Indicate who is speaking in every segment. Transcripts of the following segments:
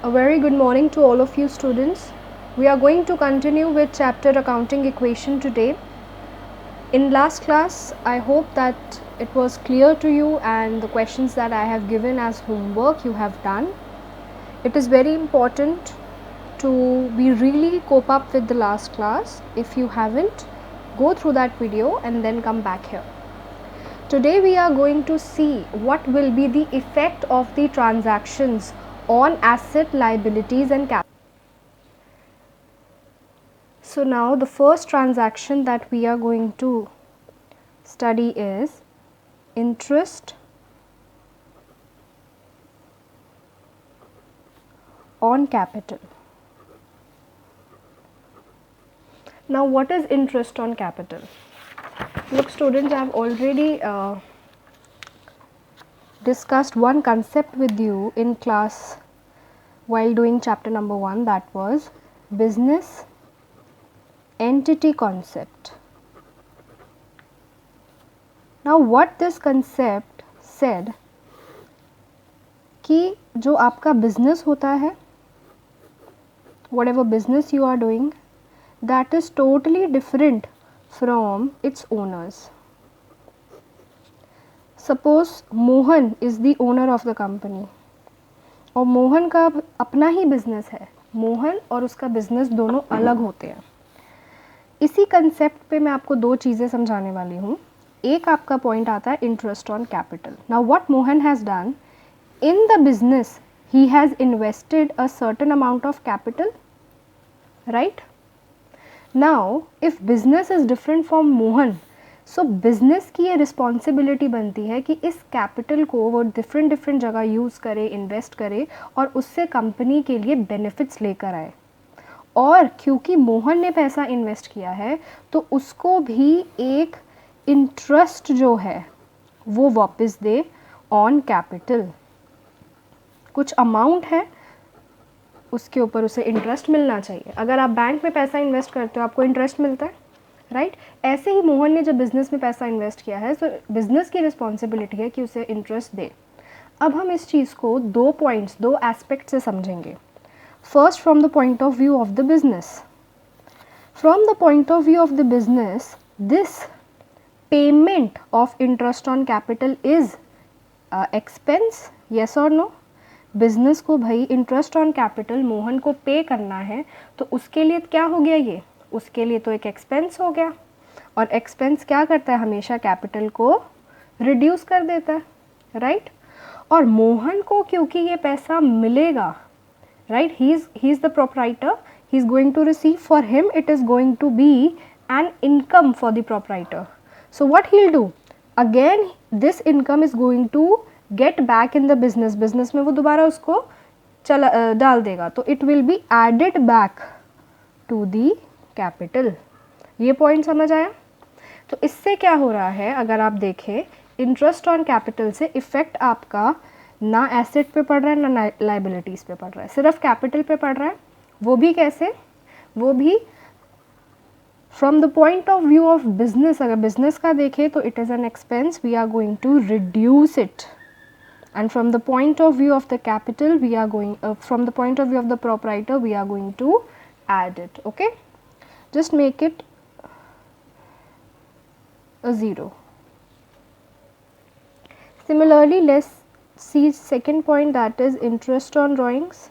Speaker 1: A very good morning to all of you students. We are going to continue with chapter accounting equation today. In last class, I hope that it was clear to you and the questions that I have given as homework you have done. It is very important to be really cope up with the last class. If you haven't, go through that video and then come back here. Today we are going to see what will be the effect of the transactions on asset, liabilities and capital. So now the first transaction that we are going to study is interest on capital. Now what is interest on capital? Look students, I have already discussed one concept with you in class while doing chapter number 1, that was business entity concept. Now what this concept said कि जो आपका business होता है, whatever business you are doing, that is totally different from its owners. Suppose Mohan is the owner of the company और मोहन का अपना ही business है, मोहन और उसका बिजनेस दोनों अलग होते हैं. इसी कंसेप्ट पे मैं आपको दो चीज़ें समझाने वाली हूँ. एक आपका पॉइंट आता है interest on capital. Now what Mohan has done in the business, he has invested a certain amount of capital, right. Now if business is different from Mohan, so business की ये रिस्पॉन्सिबिलिटी बनती है कि इस कैपिटल को वो डिफरेंट जगह यूज़ करे, इन्वेस्ट करे और उससे कंपनी के लिए बेनिफिट्स लेकर आए. और क्योंकि मोहन ने पैसा इन्वेस्ट किया है तो उसको भी एक इंटरेस्ट जो है वो वापस दे ऑन कैपिटल. कुछ अमाउंट है, उसके ऊपर उसे इंटरेस्ट मिलना चाहिए. अगर आप बैंक में पैसा इन्वेस्ट करते हो आपको इंटरेस्ट मिलता है, राइट. ऐसे ही मोहन ने जब बिज़नेस में पैसा इन्वेस्ट किया है तो बिज़नेस की रिस्पॉन्सिबिलिटी है कि उसे इंटरेस्ट दे. अब हम इस चीज़ को दो पॉइंट्स, दो एस्पेक्ट से समझेंगे. First from the point of view of the business. From the point of view of the business, this payment of interest on capital is expense, yes और नो. बिजनेस को भाई इंटरेस्ट ऑन कैपिटल मोहन को पे करना है तो उसके लिए क्या हो गया, ये उसके लिए तो एक एक्सपेंस हो गया. और एक्सपेंस क्या करता है, हमेशा कैपिटल को रिड्यूस कर देता है, राइट. और मोहन को क्योंकि ये पैसा मिलेगा, right, he is the proprietor, he is going to receive, for him it is going to be an income for the proprietor. So what he will do, again this income is going to get back in the business. Business में वो दोबारा उसको डाल देगा, तो it will be added back to the capital. ये point समझ आया. तो इससे क्या हो रहा है, अगर आप देखें इंटरेस्ट ऑन कैपिटल से इफेक्ट आपका ना एसेट पे पड़ रहा है ना लाइबिलिटीज़ पे पड़ रहा है, सिर्फ कैपिटल पे पड़ रहा है. वो भी कैसे, वो भी from the point of view of business. अगर बिजनेस का देखें तो it is an expense, we are going to reduce it. And from the point of view of the capital, we are going from the point of view of the proprietor, we are going to add it. Okay, just make it a 0. Similarly, let's see second point, that is interest on drawings.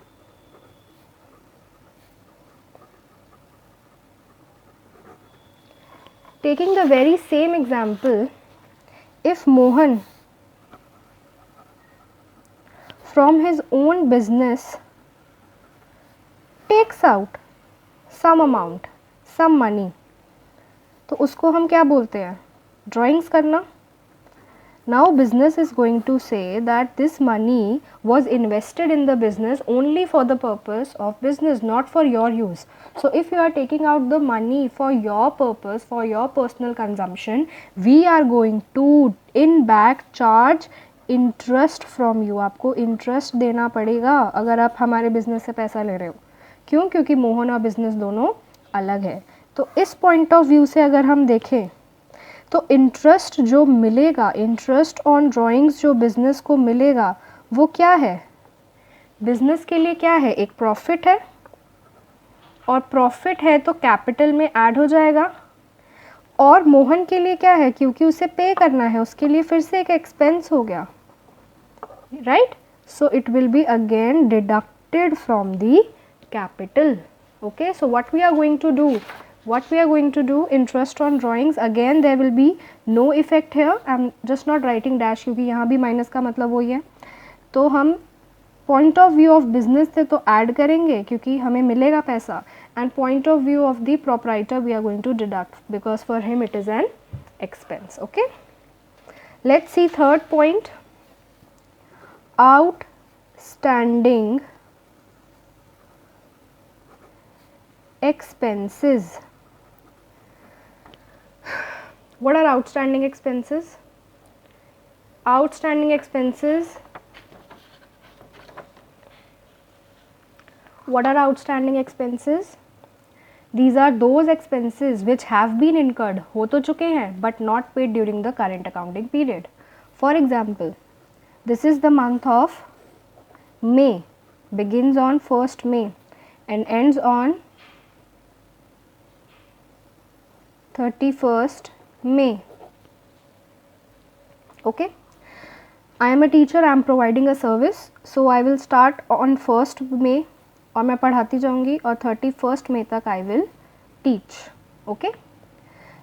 Speaker 1: Taking the very same example, if Mohan from his own business takes out some amount, some money, तो उसको हम क्या बोलते हैं, drawings करना. Now business is going to say that this money was invested in the business only for the purpose of business, not for your use. So if you are taking out the money for your purpose, for your personal consumption, we are going to in back charge interest from you. आपको interest देना पड़ेगा अगर आप हमारे business से पैसा ले रहे हो. क्यों, क्योंकि मोहन और बिजनेस दोनों अलग है. तो इस पॉइंट ऑफ व्यू से अगर हम देखें तो इंटरेस्ट जो मिलेगा, इंटरेस्ट ऑन ड्राइंग्स जो बिजनेस को मिलेगा वो क्या है, बिजनेस के लिए क्या है, एक प्रॉफिट है, और प्रॉफिट है तो कैपिटल में ऐड हो जाएगा, और मोहन के लिए क्या है, क्योंकि उसे पे करना है, उसके लिए फिर से एक एक्सपेंस हो गया, right. So it will be again deducted from the capital. Okay, so what we are going to do, interest on drawings, again there will be no effect here. I'm just not writing dash क्योंकि यहाँ भी minus का मतलब वही है. तो हम point of view of business से तो ऐड करेंगे क्योंकि हमें मिलेगा पैसा, and point of view of the proprietor we are going to deduct because for him it is an expense. Okay, let's see third point, outstanding expenses. What are outstanding expenses? Outstanding expenses. What are outstanding expenses? These are those expenses which have been incurred, हो तो चुके हैं, but not paid during the current accounting period. For example, this is the month of May, begins on 1st May and ends on 31st May. Okay, I am a teacher, I am providing a service, so I will start on 1st May और मैं पढ़ाती जाऊँगी और 31st May तक I will teach. Okay,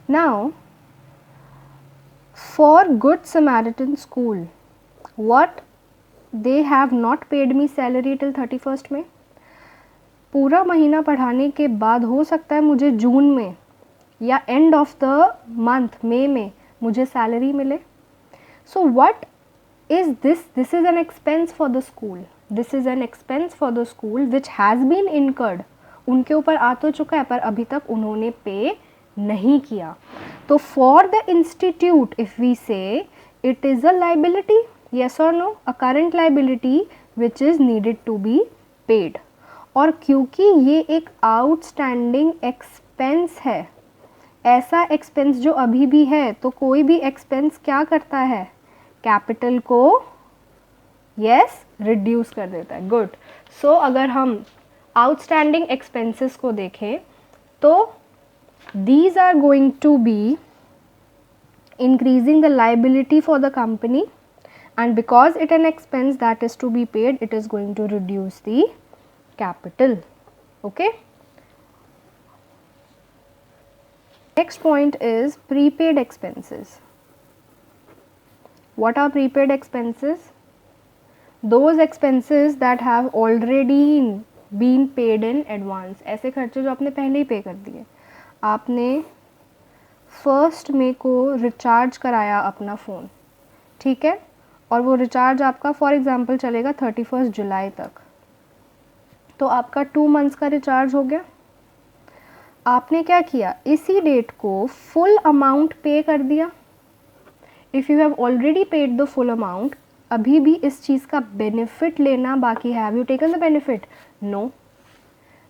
Speaker 1: now for Good Samaritan School, what they have not paid me salary till 31st May. पूरा महीना पढ़ाने के बाद हो सकता है मुझे जून में या end of the month May में मुझे सैलरी मिले. So what is this? This is an expense for the school. This is an expense for the school which has been incurred. उनके ऊपर आ तो चुका है पर अभी तक उन्होंने पे नहीं किया. तो for the institute if we say it is a liability, yes और no, a current liability which is needed to be paid. और क्योंकि ये एक आउटस्टैंडिंग एक्सपेंस है, ऐसा एक्सपेंस जो अभी भी है, तो कोई भी एक्सपेंस क्या करता है, कैपिटल को यस रिड्यूस कर देता है. गुड. सो अगर हम आउटस्टैंडिंग एक्सपेंसेस को देखें तो these are going to be increasing the liability for the company, and because it an expense that is to be paid, it is going to reduce the capital. Okay, next point is prepaid expenses. What are prepaid expenses? Those expenses that have already been paid in advance. ऐसे खर्चे जो आपने पहले ही पे कर दिए. आपने 1st May को रिचार्ज कराया अपना फ़ोन, ठीक है, और वो रिचार्ज आपका फॉर एग्ज़ाम्पल चलेगा 31st जुलाई तक, तो आपका 2 months का रिचार्ज हो गया. आपने क्या किया, इसी डेट को फुल अमाउंट पे कर दिया. If you have already paid the full amount, अभी भी इस चीज़ का बेनिफिट लेना बाकी है. Have you taken the benefit? No,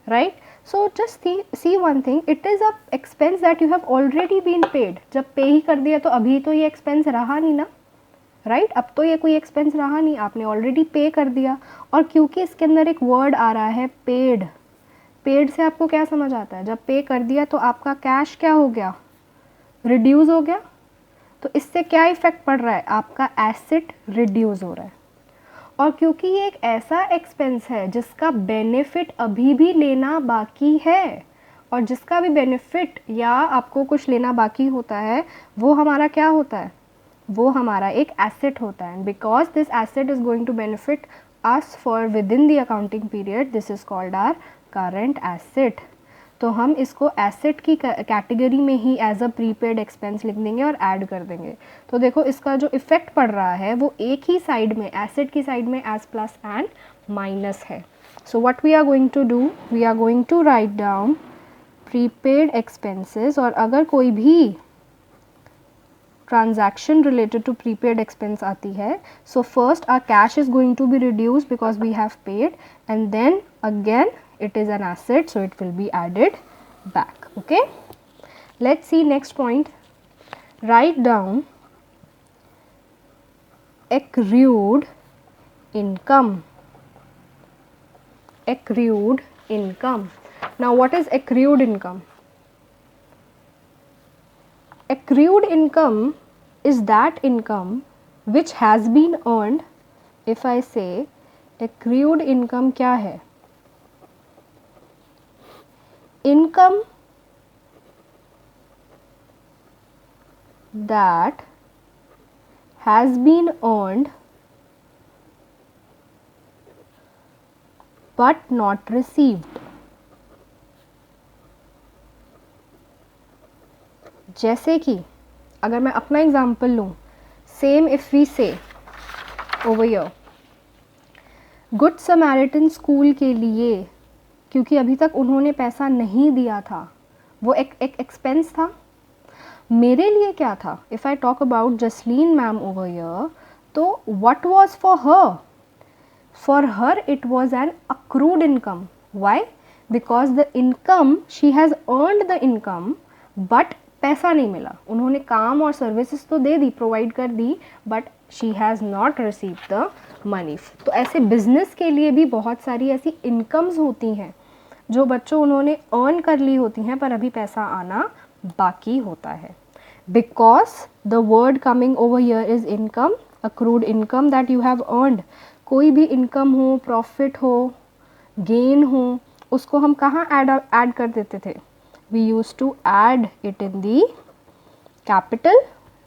Speaker 1: right. So just see one thing, it is a expense that you have already been paid. जब pay ही कर दिया तो अभी तो ये एक्सपेंस रहा नहीं ना, राइट. अब तो ये कोई एक्सपेंस रहा नहीं, आपने ऑलरेडी पे कर दिया. और क्योंकि इसके अंदर एक वर्ड आ रहा है पेड, पेड से आपको क्या समझ आता है, जब पे कर दिया तो आपका कैश क्या हो गया, रिड्यूस हो गया. तो इससे क्या इफ़ेक्ट पड़ रहा है, आपका एसेट रिड्यूस हो रहा है. और क्योंकि ये एक ऐसा एक्सपेंस है जिसका बेनिफिट अभी भी लेना बाकी है, और जिसका भी बेनिफिट या आपको कुछ लेना बाकी होता है, वो हमारा क्या होता है, वो हमारा एक एसेट होता है. Because this asset is going to benefit us for within the accounting period, this is called our current asset. तो हम इसको एसेट की कैटेगरी में ही एज अ प्रीपेड एक्सपेंस लिख देंगे और ऐड कर देंगे. तो देखो इसका जो इफ़ेक्ट पड़ रहा है वो एक ही साइड में, एसेट की साइड में एज प्लस एंड माइनस है. So what we are going to do, we are going to write down prepaid expenses. और अगर कोई भी transaction related to prepaid expense आती है, so first our cash is going to be reduced because we have paid, and then again it is an asset, so it will be added back. Okay, let's see next point. Write down accrued income. accrued income. Now what is accrued income? Accrued income is that income which has been earned. If I say accrued income क्या है? Income that has been earned but not received. जैसे कि अगर मैं अपना example लूँ, same if we से over here, good Samaritan school के लिए, क्योंकि अभी तक उन्होंने पैसा नहीं दिया था, वो एक एक्सपेंस था। मेरे लिए क्या था? If I talk about Jasleen ma'am over here, तो what was for her? For her it was an accrued income. Why? Because the income, she has earned the income but पैसा नहीं मिला. उन्होंने काम और सर्विसेज तो दे दी, प्रोवाइड कर दी, but she has not receive the money. तो ऐसे बिजनेस के लिए भी बहुत सारी ऐसी इनकम्स होती हैं जो बच्चों उन्होंने अर्न कर ली होती हैं पर अभी पैसा आना बाकी होता है. Because the word coming over here is income, accrued income that you have earned. कोई भी इनकम हो, प्रॉफिट हो, गेन हो, उसको हम कहाँ ऐड कर देते थे? We used to add it in the capital,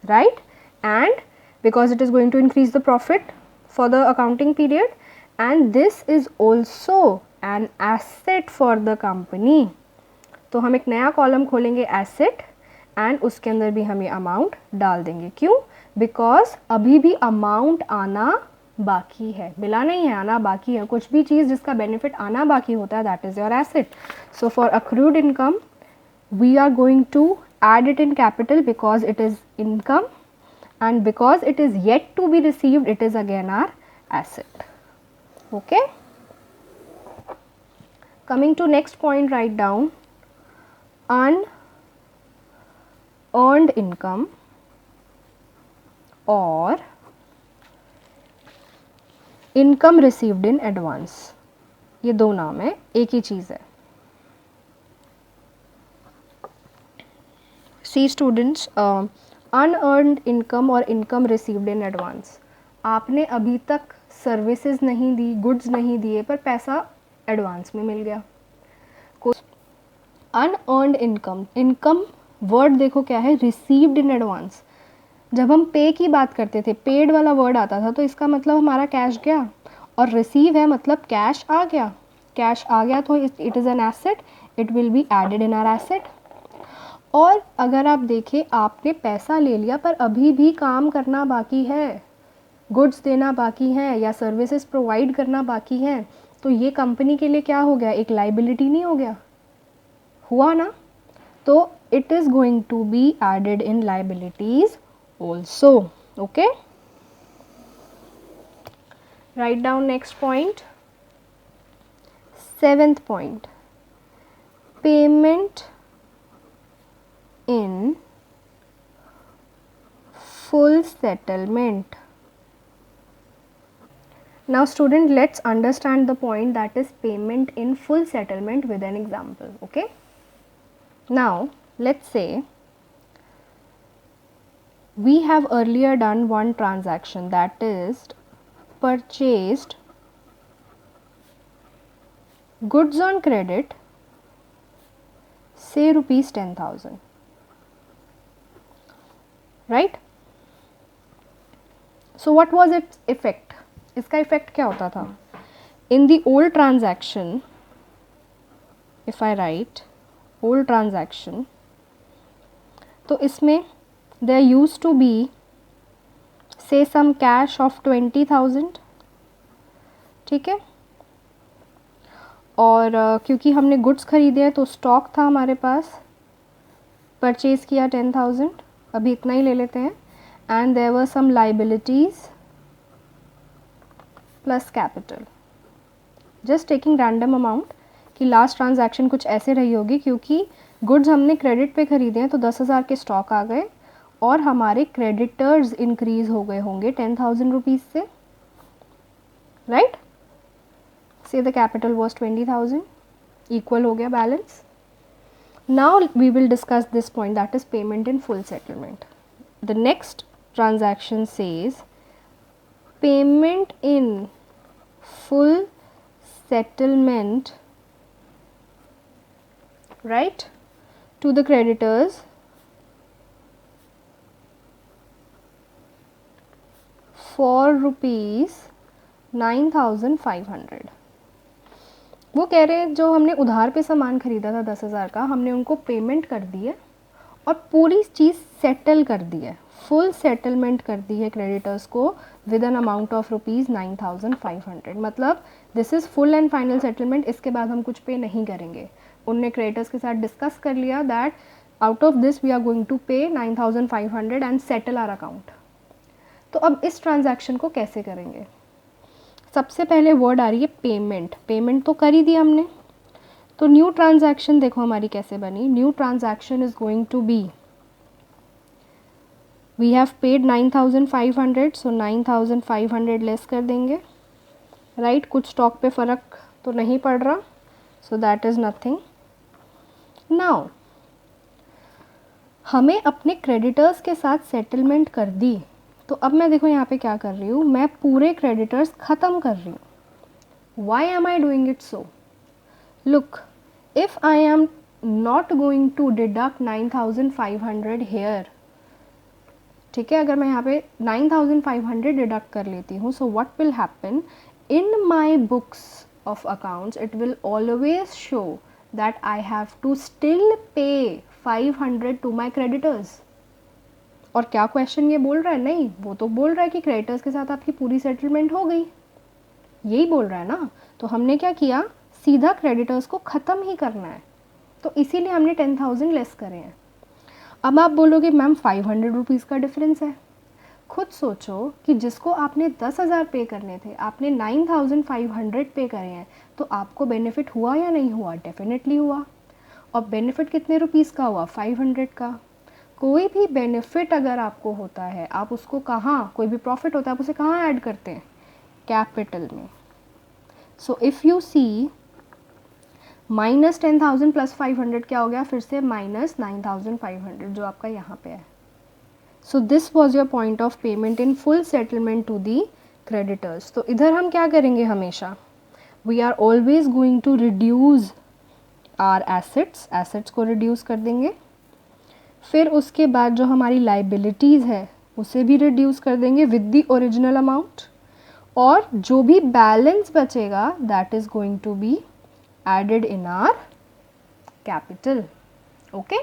Speaker 1: right? And because it is going to increase the profit for the accounting period, and this is also an asset for the company. तो हम एक नया column खोलेंगे asset, and उसके अंदर भी हम ये अमाउंट डाल देंगे. क्यों? बिकॉज अभी भी अमाउंट आना बाकी है, मिला नहीं है, आना बाकी है. कुछ भी चीज़ जिसका बेनिफिट आना बाकी होता है, that is your asset. So for accrued income we are going to add it in capital because it is income, and because it is yet to be received, it is again our asset. Okay, coming to next point, write down unearned income or income received in advance. ये दो नाम है, एक ही चीज़ है. सी students, unearned income और income received in advance. आपने अभी तक सर्विसेज नहीं दी, गुड्स नहीं दिए, पर पैसा एडवांस में मिल गया. अनअर्नड इनकम, इनकम वर्ड देखो क्या है? Received in advance. जब हम पे की बात करते थे, पेड वाला वर्ड आता था, तो इसका मतलब हमारा कैश गया, और रिसीव है मतलब कैश आ गया. कैश आ गया तो it is an asset, it will be added in our asset. और अगर आप देखें, आपने पैसा ले लिया पर अभी भी काम करना बाकी है, गुड्स देना बाकी है या सर्विसेज प्रोवाइड करना बाकी है, तो ये कंपनी के लिए क्या हो गया? एक लाइबिलिटी नहीं हो गया? हुआ ना? तो it is going to be added in liabilities also. Okay, write down next point, 7th point, payment in full settlement. Now student, let's understand the point that is payment in full settlement with an example. Okay, now let's say we have earlier done one transaction, that is purchased goods on credit, say rupees 10,000. Right? So what was its effect? इसका effect क्या होता था? In the old transaction, if I right old transaction, तो इसमें there used to be से some cash of 20,000. ठीक है, और क्योंकि हमने गुड्स खरीदे हैं तो स्टॉक था हमारे पास, परचेज किया 10,000, अभी इतना ही ले लेते हैं. And there were some liabilities plus capital. Just taking random amount कि लास्ट ट्रांजैक्शन कुछ ऐसे रही होगी, क्योंकि गुड्स हमने क्रेडिट पे खरीदे हैं तो 10,000 के स्टॉक आ गए और हमारे क्रेडिटर्स इंक्रीज हो गए होंगे 10,000 रुपीज़ से. राइट? से द कैपिटल वॉज 20,000, इक्वल हो गया balance. Now we will discuss this point, that is payment in full settlement. The next transaction says payment in full settlement, right, to the creditors for rupees 9,500. वो कह रहे हैं जो हमने उधार पे सामान खरीदा था 10,000 का, हमने उनको पेमेंट कर दी है और पूरी चीज़ सेटल कर दी है, फुल सेटलमेंट कर दी है क्रेडिटर्स को with an amount of rupees 9,500. मतलब this is full and final settlement, इसके बाद हम कुछ पे नहीं करेंगे. उनने क्रेडिटर्स के साथ डिस्कस कर लिया that out of this we are going to pay 9,500 and settle our account. तो अब इस ट्रांजैक्शन को कैसे करेंगे? सबसे पहले वर्ड आ रही है पेमेंट. पेमेंट तो कर ही दी हमने, तो न्यू ट्रांजैक्शन देखो हमारी कैसे बनी. New transaction is going to be, we have paid 9,500, so 9,500 less कर देंगे, राइट. कुछ स्टॉक पे फ़र्क तो नहीं पड़ रहा, सो दैट इज़ नथिंग. नाउ हमें अपने क्रेडिटर्स के साथ सेटलमेंट कर दी, तो अब मैं देखो यहाँ पे क्या कर रही हूँ, मैं पूरे क्रेडिटर्स ख़त्म कर रही हूँ. Why am I doing it so? Look, if I am not going to deduct 9,500 here, ठीक है, अगर मैं यहाँ पे 9,500 डिडक्ट कर लेती हूँ, so what will happen in my books of accounts, it will always show that I have to still pay 500 to my creditors. और क्या क्वेश्चन ये बोल रहा है? नहीं, वो तो बोल रहा है कि क्रेडिटर्स के साथ आपकी पूरी सेटलमेंट हो गई, यही बोल रहा है ना. तो हमने क्या किया, सीधा क्रेडिटर्स को ख़त्म ही करना है, तो इसीलिए हमने 10,000 लेस करे हैं. अब आप बोलोगे मैम 500 रुपीज़ का डिफरेंस है. खुद सोचो कि जिसको आपने 10,000 पे करने थे, आपने 9,500 पे करे हैं, तो आपको बेनिफिट हुआ या नहीं हुआ? डेफिनेटली हुआ. और बेनिफिट कितने रुपीज़ का हुआ? 500 का. कोई भी बेनिफिट अगर आपको होता है, आप उसको कहाँ, कोई भी प्रॉफिट होता है, आप उसे कहाँ ऐड करते हैं? कैपिटल में. So if you see minus 10,000 plus 500 क्या हो गया? फिर से माइनस 9,500 जो आपका यहाँ पे है. So this was your point of payment in full settlement to the creditors. तो इधर हम क्या करेंगे हमेशा? We are always going to reduce our assets, assets को रिड्यूस कर देंगे. फिर उसके बाद जो हमारी लाइबिलिटीज़ है उसे भी रिड्यूस कर देंगे विद द ओरिजिनल अमाउंट, और जो भी बैलेंस बचेगा that is going to be added in our capital. Okay,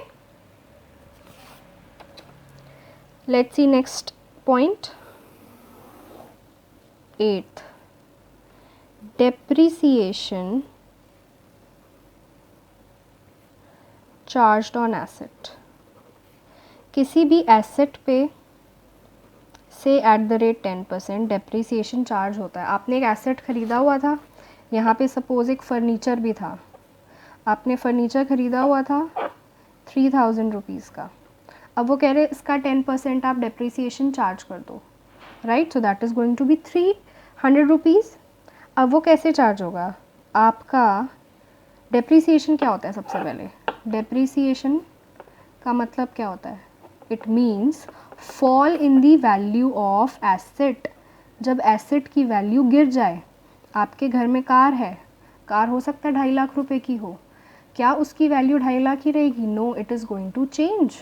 Speaker 1: let's see next point. 8th, depreciation charged on asset. किसी भी एसेट पे से at the rate 10% depreciation charge होता है. आपने एक एसेट ख़रीदा हुआ था, यहाँ पे सपोज़ एक फ़र्नीचर भी था, आपने फ़र्नीचर ख़रीदा हुआ था 3,000 रुपीज़ का. अब वो कह रहे हैं इसका 10% आप डेप्रीसिएशन चार्ज कर दो, right. So that is going to be 300 rupees. अब वो कैसे चार्ज होगा? आपका डेप्रीसिएशन क्या होता है? सबसे पहले डेप्रीसिएशन का मतलब क्या होता है? It means fall in the value of asset. जब एसेट की वैल्यू गिर जाए, आपके घर में कार है, कार हो सकता है 2.5 लाख रुपए की हो, क्या उसकी वैल्यू 2.5 लाख ही रहेगी? No, it is going to change.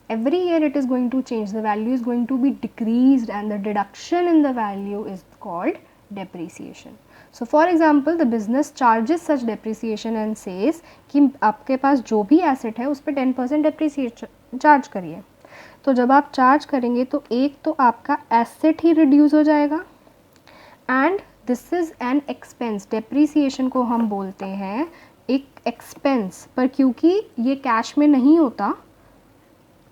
Speaker 1: Every year it is going to change, the value is going to be decreased and the deduction in the value is called depreciation. So for example, the business charges such depreciation and says कि आपके पास जो भी asset है उस पर 10% depreciation charge करिए. तो जब आप चार्ज करेंगे तो एक तो आपका एसेट ही रिड्यूस हो जाएगा, and this is an expense. Depreciation को हम बोलते हैं एक एक्सपेंस, पर क्योंकि ये कैश में नहीं होता,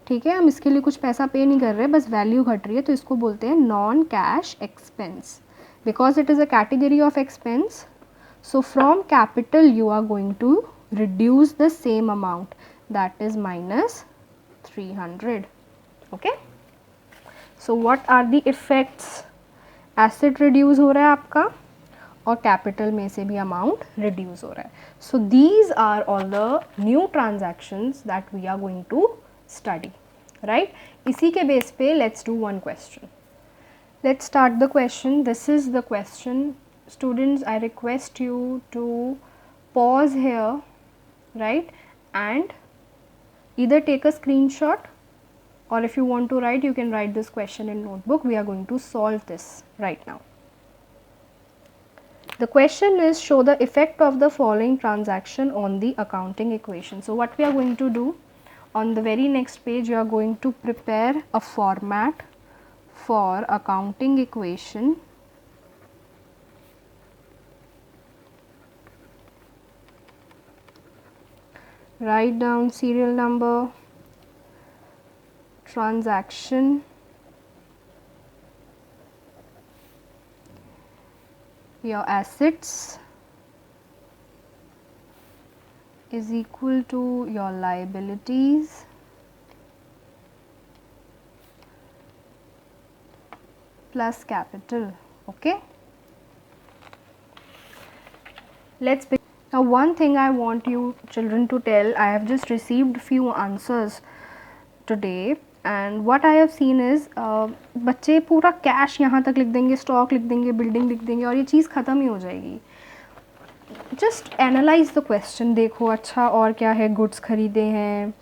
Speaker 1: ठीक है, हम इसके लिए कुछ पैसा पे नहीं कर रहे, बस वैल्यू घट रही है, तो इसको बोलते हैं non cash expense. Because it is a category of expense, so from capital you are going to reduce the same amount, that is minus 300. Okay, so what are the effects? Asset reduce हो रहा है आपका, और capital में से भी amount reduce हो रहा है. So these are all the new transactions that we are going to study, right. इसी के बेस पे let's do one question. Let's start the question. This is the question. Students, I request you to pause here, right, and either take a screenshot, or if you want to write, you can write this question in notebook. We are going to solve this right now. The question is, show the effect of the following transaction on the accounting equation. So what we are going to do, on the very next page, you are going to prepare a format for accounting equation. Write down serial number, transaction, your assets is equal to your liabilities plus capital. Okay, let's begin. Now one thing I want you children to tell, I have just received few answers today and what I have seen is बच्चे पूरा cash यहाँ तक लिख देंगे, stock लिख देंगे, building लिख देंगे और ये चीज़ ख़त्म ही हो जाएगी. Just analyse the question. देखो अच्छा और क्या है, गुड्स ख़रीदे हैं,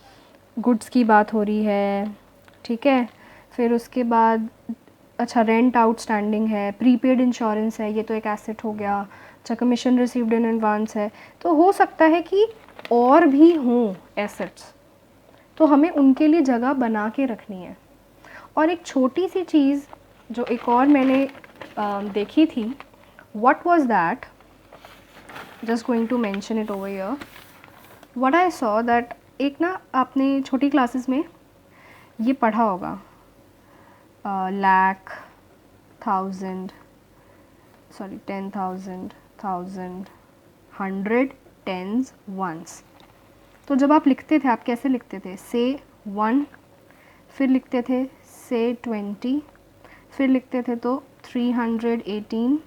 Speaker 1: गुड्स की बात हो रही है, ठीक है. फिर उसके बाद अच्छा रेंट आउटस्टैंडिंग है, प्रीपेड इंश्योरेंस है, ये तो एक एसेट हो गया. अच्छा कमीशन रिसीव्ड इन एडवांस है. तो हो सकता है कि और भी हों एसेट्स, तो हमें उनके लिए जगह बना के रखनी है. और एक छोटी सी चीज़ जो एक और मैंने देखी थी, what was that, just going to mention it over here. What I saw that, एक ना आपने छोटी क्लासेस में ये पढ़ा होगा, lakh, 1000, sorry 10,000, 1000, 100, tens, ones. तो जब आप लिखते थे आप कैसे लिखते थे, से 1, फिर लिखते थे से 20, फिर लिखते थे तो 318,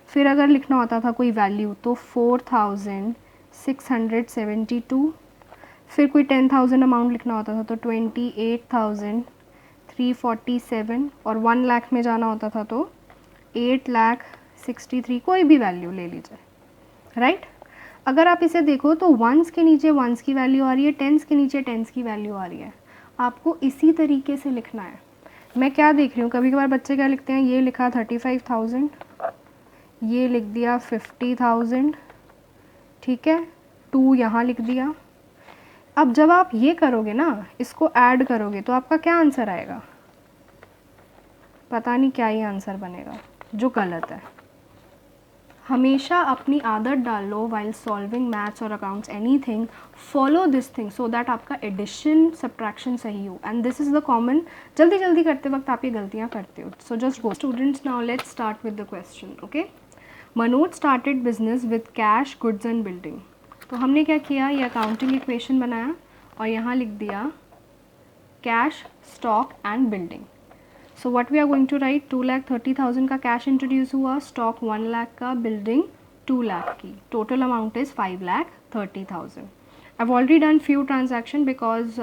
Speaker 1: फिर अगर लिखना होता था कोई वैल्यू तो 4672, फिर कोई 10,000 अमाउंट लिखना होता था तो 28,347 और 1 लाख में जाना होता था तो 8,63, कोई भी वैल्यू ले लीजिए, राइट. अगर आप इसे देखो तो वंस के नीचे वंस की वैल्यू आ रही है, टेंस के नीचे टेंस की वैल्यू आ रही है. आपको इसी तरीके से लिखना है. मैं क्या देख रही हूँ, कभी कभार बच्चे क्या लिखते हैं, ये लिखा 35,000, ये लिख दिया 50,000, ठीक है, 2 यहाँ लिख दिया. अब जब आप ये करोगे ना, इसको ऐड करोगे तो आपका क्या आंसर आएगा, पता नहीं क्या ही आंसर बनेगा, जो गलत है. हमेशा अपनी आदत डाल लो वाइल सॉल्विंग मैथ्स और accounts anything, follow this thing so that आपका एडिशन सब्ट्रैक्शन सही हो. And this is the common, जल्दी जल्दी करते वक्त आप ये गलतियाँ करते हो. So just go. Students, now let's start with the question. Okay, Manoj started business with cash, goods and building. तो हमने क्या किया, ये अकाउंटिंग इक्वेशन बनाया और यहाँ लिख दिया cash, stock and building. So what we are going to write, 2,30,000 का कैश इंट्रोड्यूस हुआ, स्टॉक 1 लाख का, बिल्डिंग 2 लाख की. Total amount is 5,30,000. I have already done few transaction because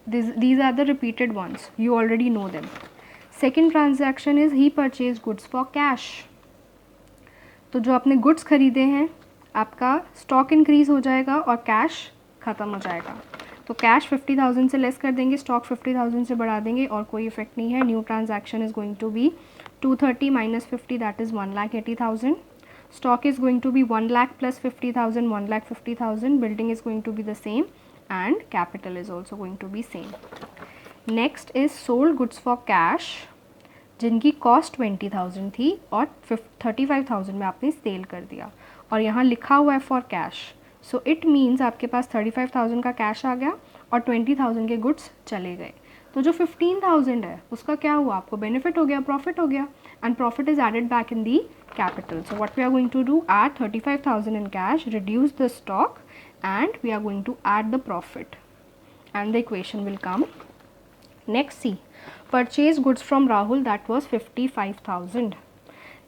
Speaker 1: these are the repeated ones, you already know them. Second transaction is he purchased goods for cash. तो जो आपने goods खरीदे हैं, आपका stock increase हो जाएगा और कैश ख़त्म हो जाएगा. तो कैश 50,000 से लेस कर देंगे, स्टॉक 50,000 से बढ़ा देंगे और कोई इफेक्ट नहीं है. New transaction is going to be 230 minus 50, that is 1,80,000. Stock is going to be 1 lakh plus 50,000, 1,50,000. Building is going to be the same and capital is also going to be same. Next is sold goods for cash, जिनकी cost 20,000 थी और 35,000 में आपने cell कर दिया और यहाँ लिखा हुआ है for cash. So it means आपके पास 35,000 का कैश आ गया और 20,000 के गुड्स चले गए. तो जो 15,000 है उसका क्या हुआ, आपको बेनिफिट हो गया, प्रॉफिट हो गया. And profit is added back in the capital. So what we are going to do, add 35,000 in cash, reduce the stock, and we are going to add the profit, and the equation will come. Next, see, purchase goods from Rahul, that was 55,000.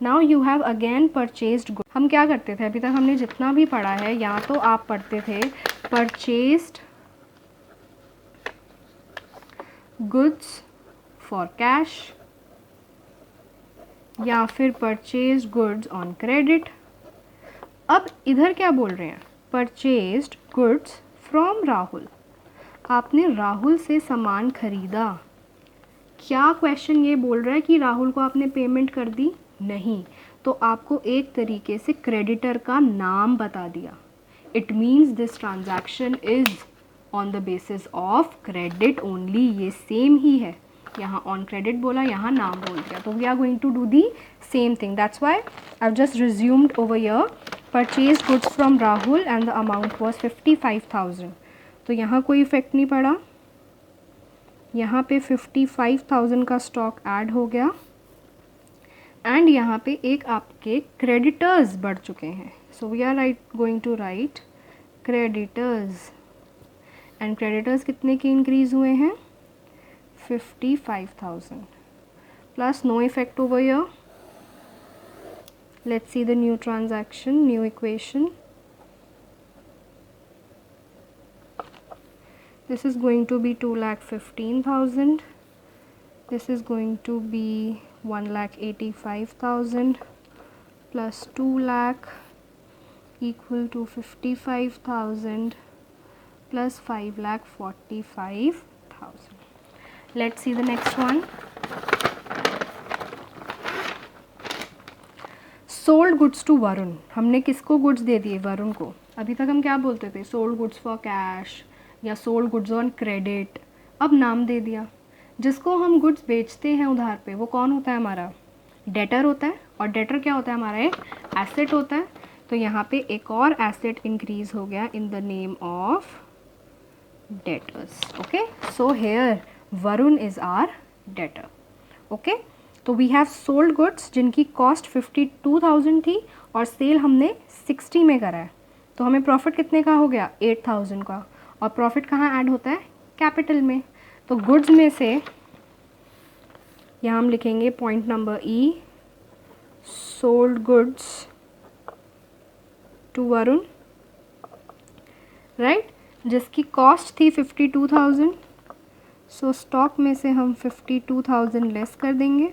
Speaker 1: Now you have again purchased good. हम क्या करते थे, अभी तक हमने जितना भी पढ़ा है, या तो आप पढ़ते थे परचेज्ड गुड्स फॉर कैश या फिर परचेज्ड गुड्स ऑन क्रेडिट। अब इधर क्या बोल रहे हैं, परचेज्ड गुड्स फ्रॉम राहुल। आपने राहुल से सामान खरीदा। क्या क्वेश्चन ये बोल रहा है कि राहुल को आपने पेमेंट कर दी? नहीं, तो आपको एक तरीके से क्रेडिटर का नाम बता दिया। It means this transaction is on the basis of credit only. ये सेम ही है, यहाँ ऑन क्रेडिट बोला, यहाँ नाम बोल दिया, तो we are going to do the same thing. That's why I have just resumed over here purchase goods from Rahul and the amount was 55,000। तो यहाँ कोई इफेक्ट नहीं पड़ा, यहाँ पे 55,000 का स्टॉक ऐड हो गया एंड यहाँ पे एक आपके क्रेडिटर्स बढ़ चुके हैं। So we are going to write creditors, and creditors कितने के इंक्रीज हुए हैं? 55,000 plus no effect over here. Let's see the new transaction, new equation. This is going to be 2,15,000. This is going to be 1,85,000 plus 2 lakh equal to 55,000 plus 5,45,000. Let's see the next one. Sold goods to Varun. हमने किसको goods दे दिए? वरुण को। अभी तक हम क्या बोलते थे? Sold goods for cash या सोल्ड गुड्स ऑन क्रेडिट। अब नाम दे दिया। जिसको हम गुड्स बेचते हैं उधार पे, वो कौन होता है? हमारा डेटर होता है, और डेटर क्या होता है? हमारा एक एसेट होता है। तो यहाँ पे एक और एसेट इंक्रीज हो गया in the name of debtors. Okay, so here Varun is our debtor. Okay, तो वी हैव सोल्ड गुड्स जिनकी कॉस्ट 52,000 थी और सेल हमने 60 में करा है, तो हमें प्रॉफिट कितने का हो गया? 8,000 का। और प्रॉफिट कहाँ ऐड होता है? कैपिटल में। तो गुड्स में से यहाँ हम लिखेंगे point number E, sold goods to Varun, right, जिसकी कॉस्ट थी 52,000। सो स्टॉक में से हम 52,000 लेस कर देंगे,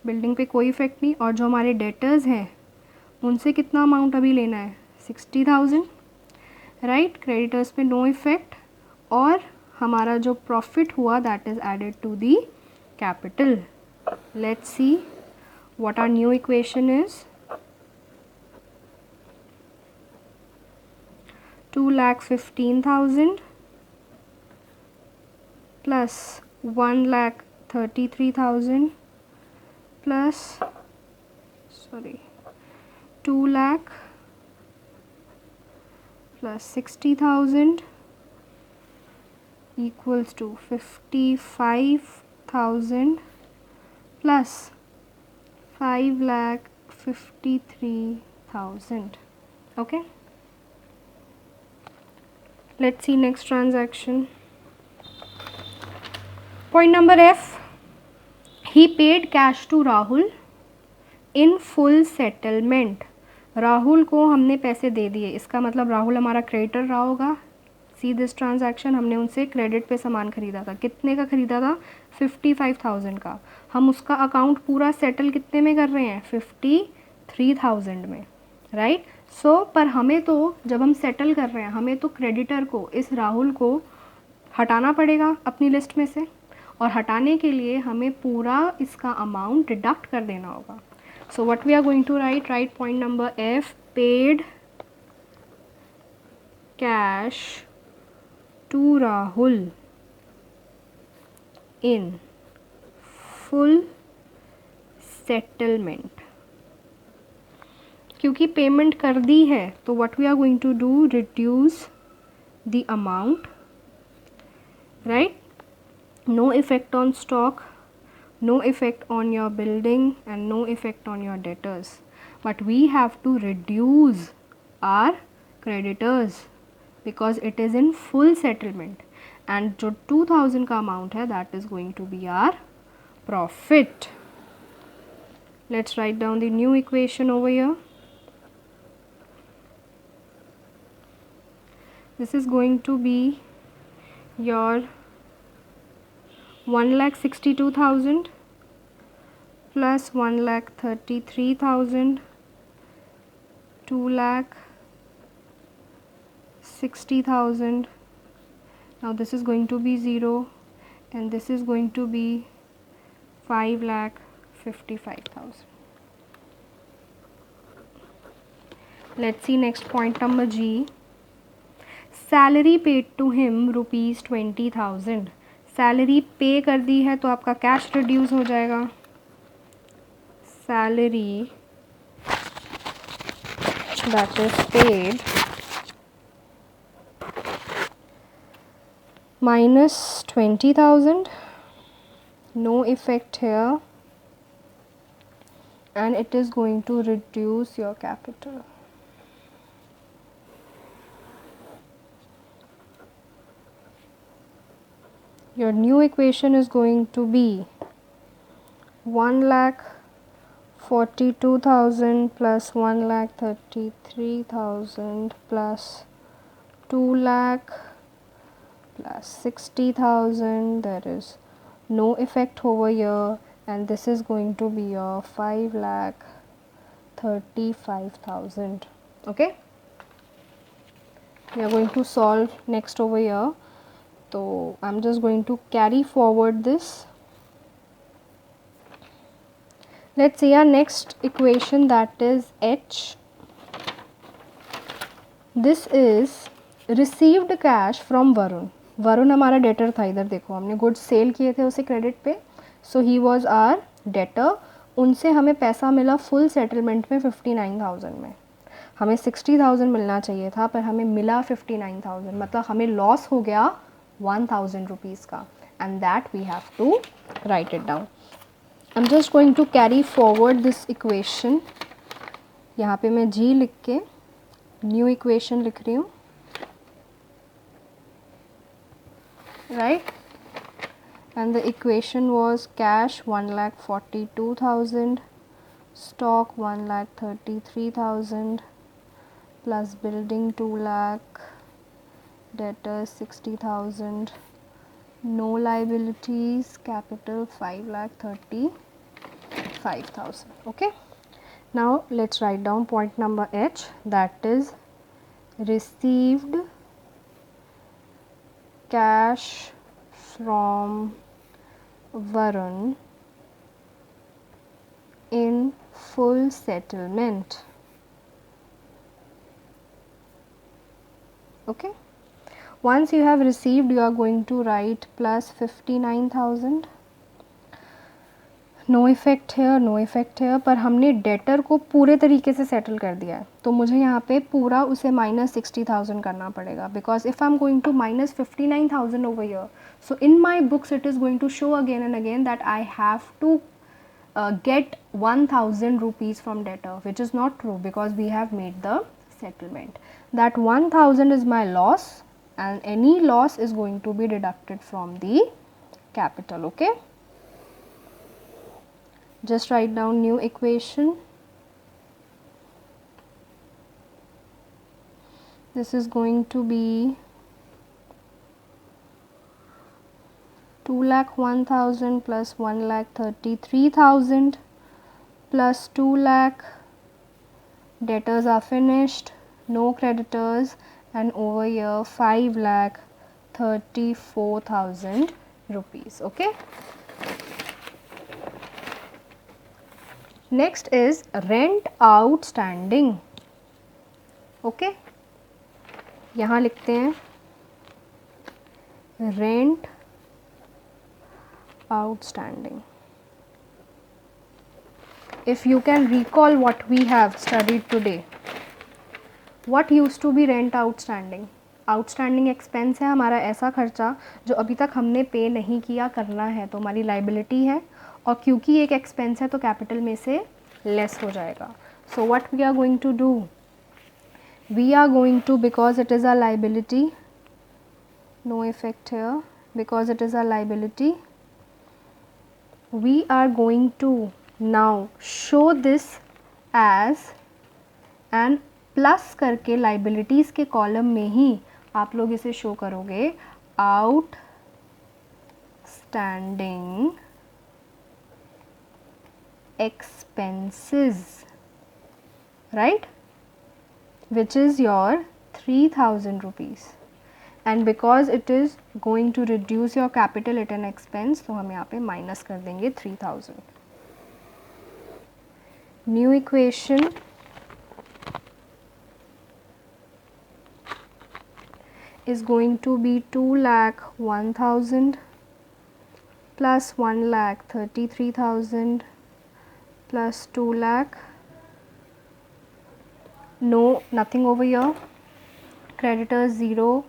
Speaker 1: बिल्डिंग पे कोई इफेक्ट नहीं। और जो हमारे डेटर्स हैं उनसे कितना अमाउंट अभी लेना है? 60,000, राइट। क्रेडिटर्स पे नो इफेक्ट, और हमारा जो प्रॉफिट हुआ that is added to the capital. Let's see what our new equation is. 2,15,000 plus 1,33,000 plus 2 lakh plus 60,000 equals to 55,000 plus 5,53,000. Okay, let's see next transaction. Point number F, he paid cash to Rahul in full settlement. Rahul को हमने पैसे दे दिए, इसका मतलब राहुल हमारा creditor रहा होगा। See this transaction, हमने उनसे क्रेडिट पे सामान खरीदा था। कितने का खरीदा था? 55,000 का। हम उसका अकाउंट पूरा सेटल कितने में कर रहे हैं? 53,000 में, राइट। सो पर हमें तो जब हम सेटल कर रहे हैं, हमें तो क्रेडिटर को, इस राहुल को हटाना पड़ेगा अपनी लिस्ट में से, और हटाने के लिए हमें पूरा इसका अमाउंट डिडक्ट कर देना होगा। So what we are going to write point number F, paid cash to Rahul in full settlement. क्योंकि पेमेंट कर दी है, तो what we are going to do, reduce the amount, right? No effect on stock, no effect on your building, and no effect on your debtors, but we have to reduce our creditors because it is in full settlement, and जो 2,000 का amount है that is going to be our profit. Let's write down the new equation over here. This is going to be your 1,62,000 plus 1,33,000, 2,60,000. Now this is going to be 0 and this is going to be 5,55,000. Let's see next point number G. Salary paid to him ₹20,000. Salary पे कर दी है तो आपका cash reduce हो जाएगा. Salary that is paid minus 20,000, no effect here, and it is going to reduce your capital. Your new equation is going to be 1,42,000 plus 1,33,000 plus 2 lakh plus 60,000. There is no effect over here, and this is going to be your 5,35,000. Okay, we are going to solve next over here. So I'm just going to carry forward this. Let's see our next equation, that is H. This is received cash from Varun. Varun हमारा debtor था. इधर देखो हमने goods sale किए थे उसे credit पे, सो he was are debtor. उनसे हमें पैसा मिला फुल सेटलमेंट में 59,000 में. हमें 60,000 मिलना चाहिए था पर हमें मिला 59,000, मतलब हमें लॉस हो गया 1,000 रुपीज़ का, and that we have to write it down. I am just going to carry forward this equation. यहाँ पे मैं जी लिख के न्यू इक्वेशन लिख रही हूँ, right. And the equation was cash 1,42,000, stock 1,33,000 plus building 2 lakh, debtors 60,000, no liabilities, capital 5,35,000. Okay, now let's write down point number H, that is received cash from Varun in full settlement. Okay, once you have received, you are going to write plus 59,000. No effect here, no effect here. पर हमने debtor को पूरे तरीके से settle कर दिया है, तो मुझे यहाँ पे पूरा उसे -60,000 करना पड़ेगा, because if I am going to -59,000 over here, so in my books it is going to show again and again that I have to get 1,000 rupees from debtor, which is not true because we have made the settlement. That 1,000 is my loss, and any loss is going to be deducted from the capital. Okay, just write down new equation. This is going to be 2,01,000 plus 1,33,000 plus 2 lakh. Debtors are finished, no creditors, and over here 5,34,000 rupees. Okay, next is rent outstanding. Okay, यहाँ लिखते हैं rent outstanding. If you can recall what we have studied today, what used to be rent outstanding? Outstanding expense है हमारा ऐसा खर्चा जो अभी तक हमने पे नहीं किया, करना है, तो हमारी liability है, और क्योंकि एक expense है तो capital में से less हो जाएगा. So what we are going to do? We are going to, because it is a liability, no effect here, because it is a liability, we are going to now show this as and plus करके liabilities के column में ही आप लोग इसे show करोगे outstanding expenses, right, which is your 3000 rupees, and because it is going to reduce your capital at an expense, तो हम यहाँ पे माइनस कर देंगे 3000. New equation is going to be 2,01,000 plus 1,33,000 plus 2 lakh, no nothing over here, creditors 0,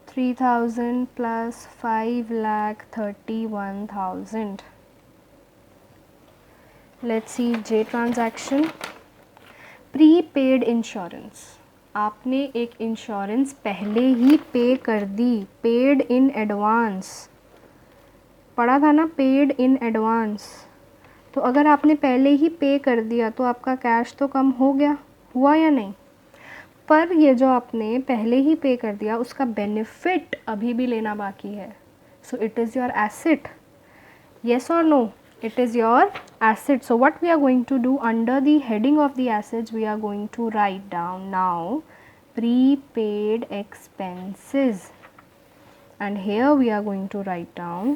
Speaker 1: 3,000 plus 5,31,000. let's see J transaction. Prepaid insurance, आपने एक insurance पहले ही पे कर दी, पेड इन एडवांस, पढ़ा था ना पेड इन एडवांस. तो अगर आपने पहले ही पे कर दिया तो आपका कैश तो कम हो गया, हुआ या नहीं. पर ये जो आपने पहले ही पे कर दिया उसका बेनिफिट अभी भी लेना बाकी है. So it is your asset, yes और no, it is your asset. So what we are going to do under the heading of the assets, we are going to write down now prepaid expenses, and here we are going to write down,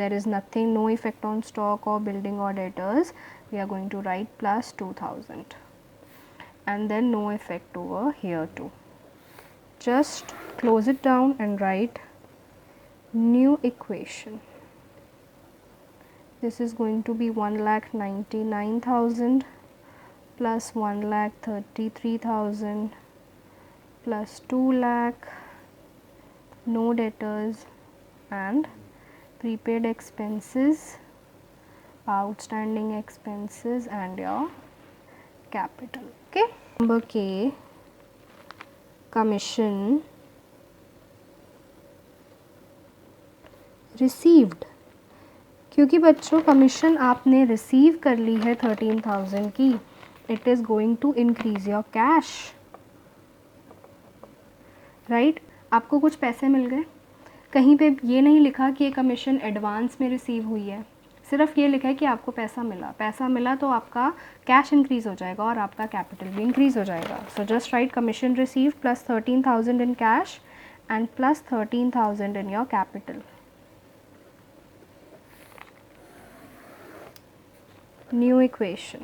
Speaker 1: there is nothing, no effect on stock or building or debtors, we are going to write plus 2000 and then no effect over here too. Just close it down and write new equation. This is going to be 1,99,000 plus 1,33,000 plus 2 lakh, no debtors and prepaid expenses, outstanding expenses and your capital. Okay. Number K, commission received. क्योंकि बच्चों commission आपने receive कर ली है 13,000 की, it is going to increase your cash, right. आपको कुछ पैसे मिल गए, कहीं पे ये नहीं लिखा कि ये कमीशन एडवांस में रिसीव हुई है, सिर्फ ये लिखा है कि आपको पैसा मिला. पैसा मिला तो आपका कैश इंक्रीज़ हो जाएगा और आपका कैपिटल भी इंक्रीज़ हो जाएगा. So just right commission receive plus 13,000 in cash and plus 13,000 in your capital. New equation.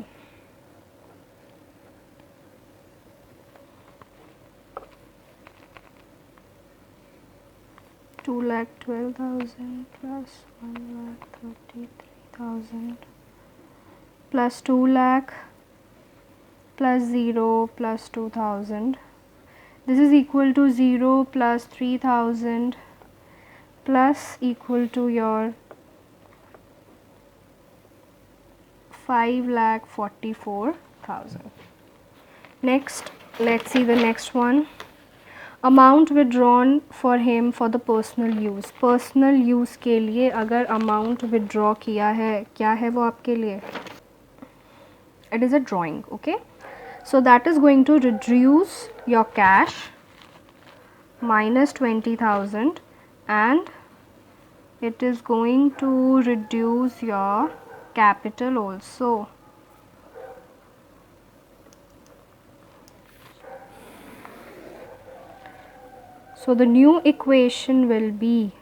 Speaker 1: Two lakh 12,000 plus 1,33,000 plus 2 lakh plus 0 plus 2,000. This is equal to 0 plus 3,000 plus equal to your 5,44,000. Next, let's see the next one. Amount withdrawn for him for the personal use. Personal use के लिए अगर amount withdraw किया है, क्या है वो आपके लिए? It is a drawing, okay? So that is going to reduce your cash minus 20,000 and it is going to reduce your capital also. So the new equation will be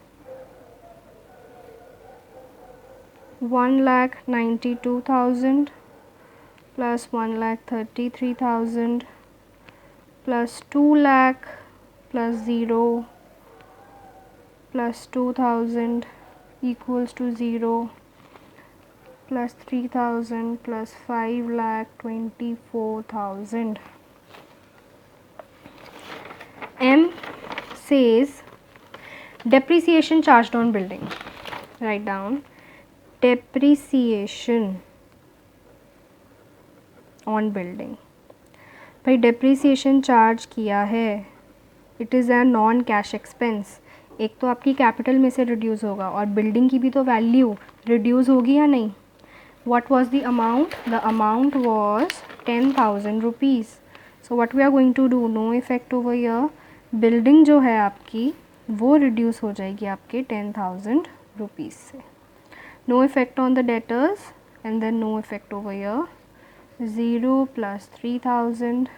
Speaker 1: 1,92,000 plus 1,33,000 plus 2 lakh plus 0 plus 2,000 equals to 0 plus 3,000 plus 5,24,000. M says depreciation charged on building. Write down depreciation on building. भाई depreciation charge किया है, it is a non cash expense. एक तो आपकी capital में से reduce होगा और बिल्डिंग की भी तो वैल्यू रिड्यूस होगी या नहीं. what was the amount? The amount was 10,000 rupees. So what we are going to do, no effect over here. Building जो है आपकी वो reduce हो जाएगी आपके 10,000 rupees से. No effect on the debtors and then no effect over here. 0 plus 3,000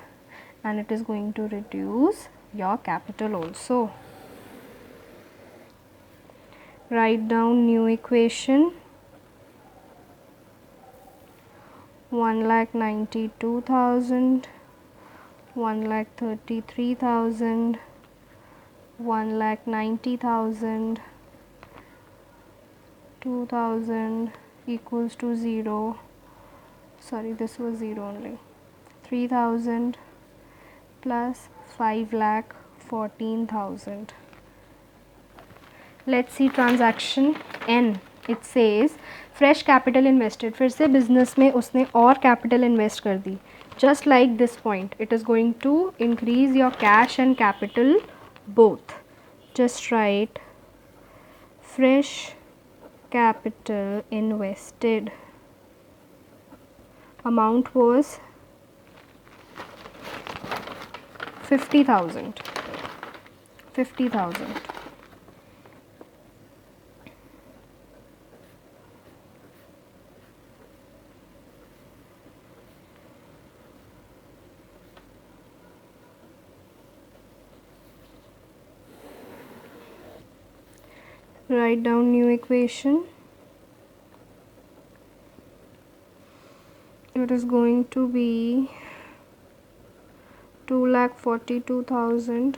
Speaker 1: and it is going to reduce your capital also. Write down new equation. 1,92,000, 1,33,000, 1,90,000, 2,000 equals to 0. Sorry, this was 0 only. 3,000 plus 5,14,000. Let's see transaction N. It says fresh capital invested. फिर से business में उसने और capital invest कर दी. Just like this point, it is going to increase your cash and capital both. Just write fresh capital invested. Amount was 50,000. 50,000. Write down new equation. It is going to be 2,42,000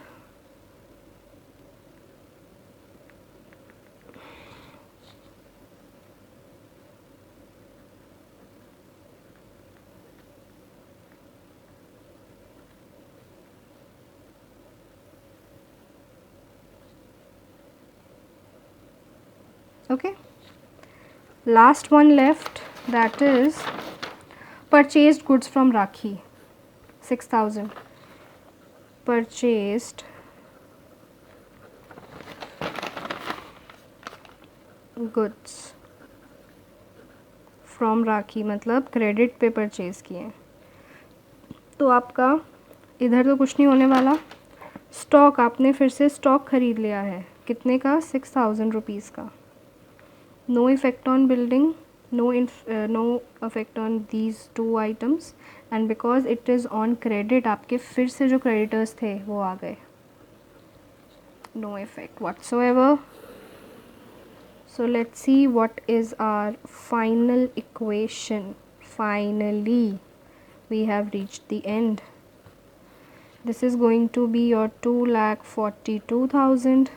Speaker 1: okay. Last one left, that is purchased goods from Rakhi. 6,000. Purchased goods from Rakhi मतलब credit पे purchase किए. तो आपका इधर तो कुछ नहीं होने वाला. स्टॉक आपने फिर से स्टॉक ख़रीद लिया है. कितने का? 6,000 रुपीज़ का. No effect on building, no effect on these two items and because it is on credit आपके फिर से जो creditors थे वो आ गए. No effect whatsoever. So let's see what is our final equation. Finally we have reached the end. This is going to be your 2,42,000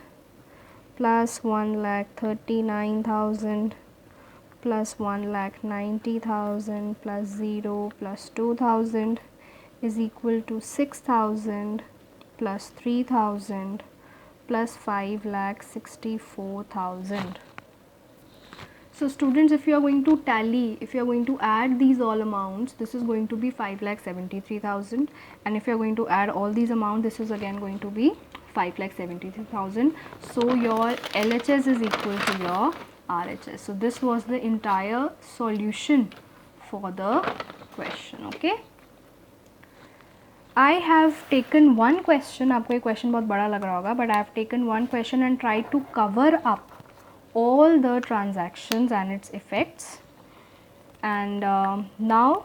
Speaker 1: plus 1,39,000 plus 1,90,000 plus 0 plus 2,000 is equal to 6,000 plus 3,000 plus 5,64,000. So students, if you are going to tally, if you are going to add these all amounts, this is going to be 5,73,000 and if you are going to add all these amounts, this is again going to be 5,73,000. So your LHS is equal to your RHS. So this was the entire solution for the question. Okay. I have taken one question. आपको ये question बहुत बड़ा लग रहा होगा, but I have taken one question and tried to cover up all the transactions and its effects. And now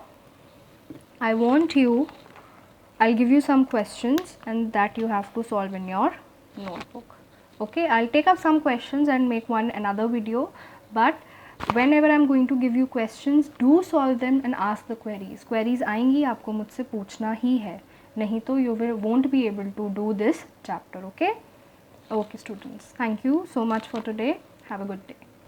Speaker 1: I want you, I'll give you some questions and that you have to solve in your notebook. Okay, I'll take up some questions and make another video, but whenever I'm going to give you questions, do solve them and ask the queries. Queries आएंगी, आपको मुझसे पूछना ही है, नहीं तो you won't be able to do this chapter. Okay. Okay students, thank you so much for today. Have a good day.